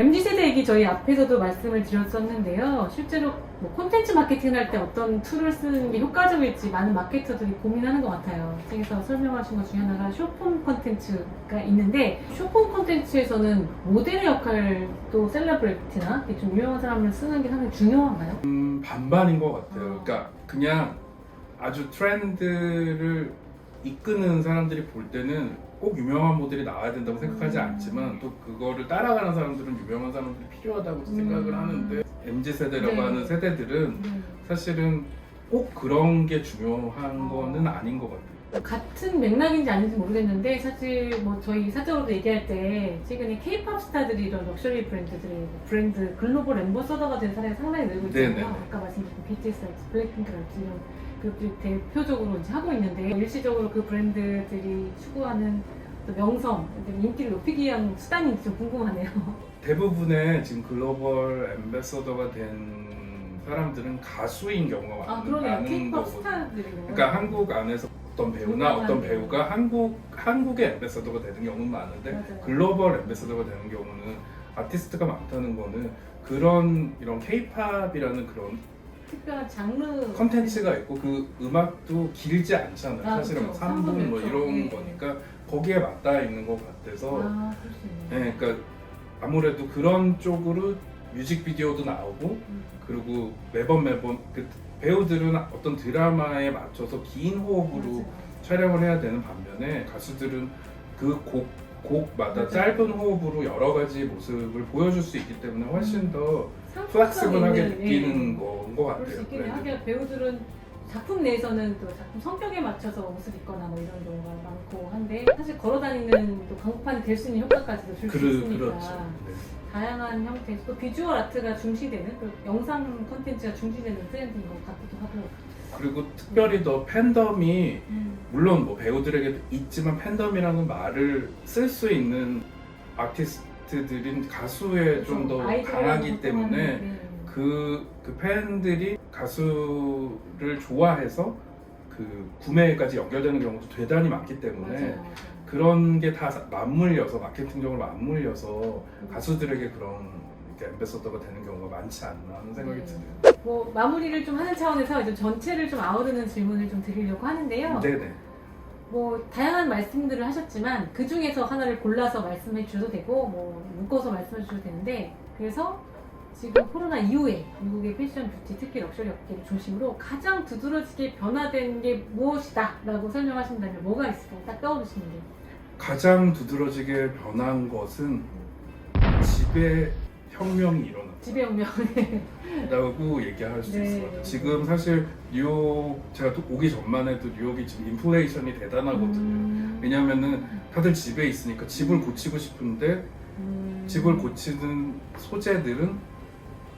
MZ세대 얘기 저희 앞에서도 말씀을 드렸었는데요. 실제로 뭐 콘텐츠 마케팅을 할 때 어떤 툴을 쓰는 게 효과적일지 많은 마케터들이 고민하는 것 같아요. 책에서 설명하신 것 중에 하나가 숏폼 콘텐츠가 있는데, 숏폼 콘텐츠에서는 모델의 역할도 셀러브리티나 좀 유명한 사람을 쓰는 게 상당히 중요한가요? 반반인 것 같아요. 그러니까 그냥 아주 트렌드를 이끄는 사람들이 볼 때는 꼭 유명한 모델이 나와야 된다고 생각하지 않지만, 또 그거를 따라가는 사람들은 유명한 사람들이 필요하다고 생각을 하는데, MZ세대라고 네. 하는 세대들은 사실은 꼭 그런 게 중요한 거는 아닌 것 같아요. 같은 맥락인지 아닌지 모르겠는데, 사실 뭐 저희 사적으로도 얘기할 때 최근에 K-팝 스타들이 이런 럭셔리 브랜드들이 브랜드 글로벌 앰버서더가 된 사례가 상당히 늘고 있잖아요. 네네. 아까 말씀드린 BTS랄지 블랙핑크랄지 이런 그룹들이 대표적으로 이제 하고 있는데, 일시적으로 그 브랜드들이 추구하는 또 명성, 인기를 높이기 위한 수단인지 좀 궁금하네요. 대부분의 지금 글로벌 앰베서더가 된 사람들은 가수인 경우가 아, 그러네요. 많은 K-팝 거거든요. 스타들이군요. 그러니까 한국 안에서 어떤 배우나 유명한 어떤 배우. 배우가 한국의 앰베서더가 되는 경우는 많은데, 맞아요. 글로벌 앰베서더가 되는 경우는 아티스트가 많다는 거는 그런 이런 K-팝이라는 그런 특별한 장르 컨텐츠가 있고, 그 음악도 길지 않잖아요. 아, 사실은 그렇죠. 3분 뭐 삼분 몇 초. 이런 네. 거니까 거기에 맞닿아 있는 것 같아서, 아, 그럴 수 있네요. 네, 그러니까 아무래도 그런 쪽으로 뮤직비디오도 나오고, 그리고 매번 그 배우들은 어떤 드라마에 맞춰서 긴 호흡으로 맞아요. 촬영을 해야 되는 반면에, 가수들은 그 곡마다 맞아요. 짧은 호흡으로 여러 가지 모습을 보여줄 수 있기 때문에 훨씬 더 상품성이 플렉스블하게 있는, 느끼는 건것 그럴 수 같아요. 있겠네요. 브랜드는. 하긴 배우들은 작품 내에서는 또 작품 성격에 맞춰서 옷을 입거나 뭐 이런 경우가 많고 한데, 사실 걸어다니는 또 광고판이 될 수 있는 효과까지도 줄 수 있으니까 그렇죠. 네. 다양한 형태, 또 비주얼 아트가 중시되는, 또 영상 콘텐츠가 중시되는 트렌드인 것 같기도 하고. 그리고 특별히 더 팬덤이, 물론 뭐 배우들에게도 있지만, 팬덤이라는 말을 쓸 수 있는 아티스트들인 가수에 좀 더 강하기 때문에, 그 팬들이 가수를 좋아해서 그 구매까지 연결되는 경우도 대단히 많기 때문에, 맞아요. 그런 게 다 맞물려서, 마케팅적으로 맞물려서 가수들에게 그런 이렇게 앰베서더가 되는 경우가 많지 않나 하는 생각이 네. 드네요. 뭐 마무리를 좀 하는 차원에서 이제 전체를 좀 아우르는 질문을 좀 드리려고 하는데요. 네네. 뭐 다양한 말씀들을 하셨지만 그 중에서 하나를 골라서 말씀해 주셔도 되고, 뭐 묶어서 말씀해 주셔도 되는데, 그래서 지금 코로나 이후에 미국의 패션, 뷰티, 특히 럭셔리 업계를 중심으로 가장 두드러지게 변화된 게 무엇이다 라고 설명하신다면 뭐가 있을까요? 딱 떠오르시는 게. 가장 두드러지게 변한 것은 지배 혁명이 일어났다고 지배운명. 얘기할 수 네. 있을 것 같아요. 지금 사실 뉴욕, 제가 또 오기 전만 해도 뉴욕이 지금 인플레이션이 대단하거든요. 왜냐면은 다들 집에 있으니까 집을 고치고 싶은데, 집을 고치는 소재들은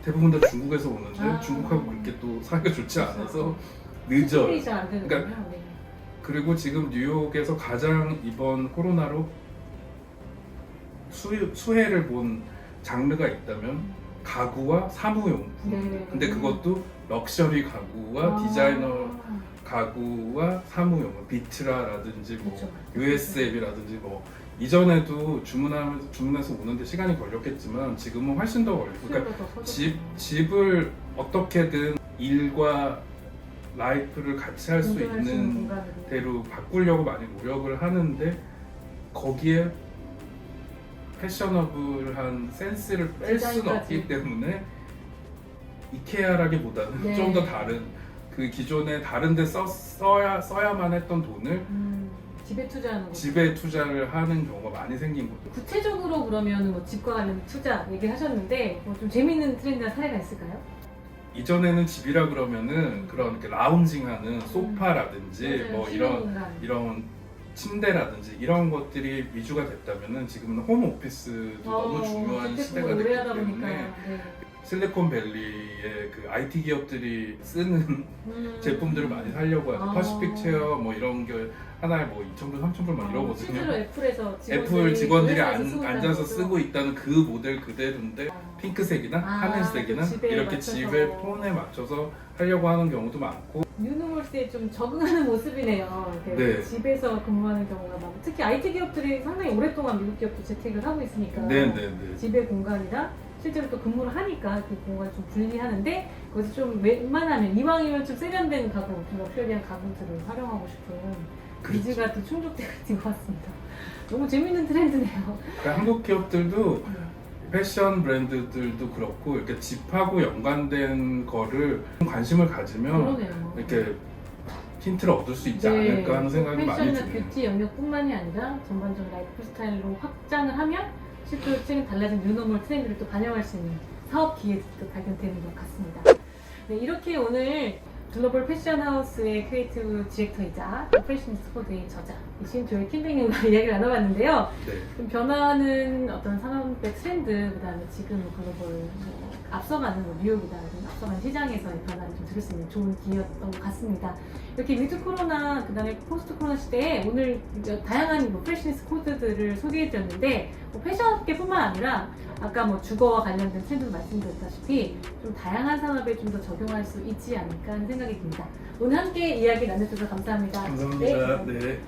대부분 다 중국에서 오는데, 중국하고 그렇게 또 사이가 좋지 않아서 늦어요. 잘안 되는군요. 그러니까 네. 그리고 지금 뉴욕에서 가장 이번 코로나로 수혜를 본 장르가 있다면 가구와 사무용품. 네. 근데 그것도 럭셔리 가구와 디자이너 가구와 사무용품, 비트라라든지 뭐 그렇죠. USL이라든지, 뭐 이전에도 주문해서 오는데 시간이 걸렸겠지만 지금은 훨씬 더 걸리고, 그러니까 집을 어떻게든 일과 라이프를 같이 할 수 있는 대로 바꾸려고 많이 노력을 하는데, 거기에 패셔너블한 센스를 뺄 수는 디자인까지. 없기 때문에 이케아라기보다는 네. 좀 더 다른, 그 기존에 다른 데 써야만 했던 돈을 집에 투자하는 거. 집에 투자를 하는 경우가 많이 생긴 거죠. 구체적으로 그러면 뭐 집과 관련 투자 얘기를 하셨는데, 뭐 좀 재밌는 트렌드나 사례가 있을까요? 이전에는 집이라 그러면은 그런 이렇게 라운징하는 소파라든지 맞아요. 뭐 쉬는 공간. 이런 침대라든지 이런 것들이 위주가 됐다면은, 지금은 홈 오피스도 너무 중요한 시대가 됐기 오래 하다 때문에 보니까. 네. 실리콘밸리의 그 IT 기업들이 쓰는 제품들을 많이 사려고 하죠. 퍼시픽 체어 뭐 이런 게 하나에 뭐 2,000불, 3,000불 막 이러거든요. 실제로 애플에서 애플 직원들이 회사에서 쓰고 앉아서 있다는 쓰고 거죠? 있다는 그 모델 그대로인데 핑크색이나 하늘색이나 집에 이렇게 맞춰서. 집에 폰에 맞춰서 하려고 하는 경우도 많고. 뉴노멀스에 좀 적응하는 모습이네요. 이렇게 네. 집에서 근무하는 경우가 많고 특히 IT 기업들이 상당히 오랫동안 미국 기업도 재택을 하고 있으니까 네네네. 집의 공간이나 실제로 또 근무를 하니까 그 공간을 좀 분리하는데 거기서 좀 웬만하면 이왕이면 좀 세련된 가구, 좀 럭셔리한 가구들을 활용하고 싶은 그렇죠. 니즈가 또 충족되어 있는 것 같습니다. 너무 재밌는 트렌드네요. 그러니까 한국 기업들도 패션 브랜드들도 그렇고 이렇게 집하고 연관된 거를 관심을 가지면 그러네요. 이렇게 힌트를 얻을 수 있지 않을까 하는 생각이 많이 패션이나 드네요. 뷰티 영역뿐만이 아니라 전반적인 라이프 스타일로 확장을 하면 실제로 최근 달라진 뉴노멀 트렌드를 또 반영할 수 있는 사업 기회도 발견되는 것 같습니다. 네, 이렇게 오늘 글로벌 패션 하우스의 크리에이티브 디렉터이자 패셔니스트 코드의 저자이신 조엘 킴백님과 이야기를 나눠봤는데요. 네. 좀 변화하는 어떤 산업의 트렌드, 그다음에 지금 글로벌 앞서가는 뉴욕이다 앞서가는 시장에서의 변화를 좀 들을 수 있는 좋은 기회였던 것 같습니다. 이렇게 위드 코로나, 그다음에 포스트 코로나 시대에 오늘 다양한 패셔니스트 코드들을 소개해드렸는데 패션업계뿐만 아니라 아까 주거와 관련된 트렌드도 말씀드렸다시피 좀 다양한 산업에 좀 더 적용할 수 있지 않을까 하는 생각이 듭니다. 오늘 함께 이야기 나눠주셔서 감사합니다. 감사합니다. 네.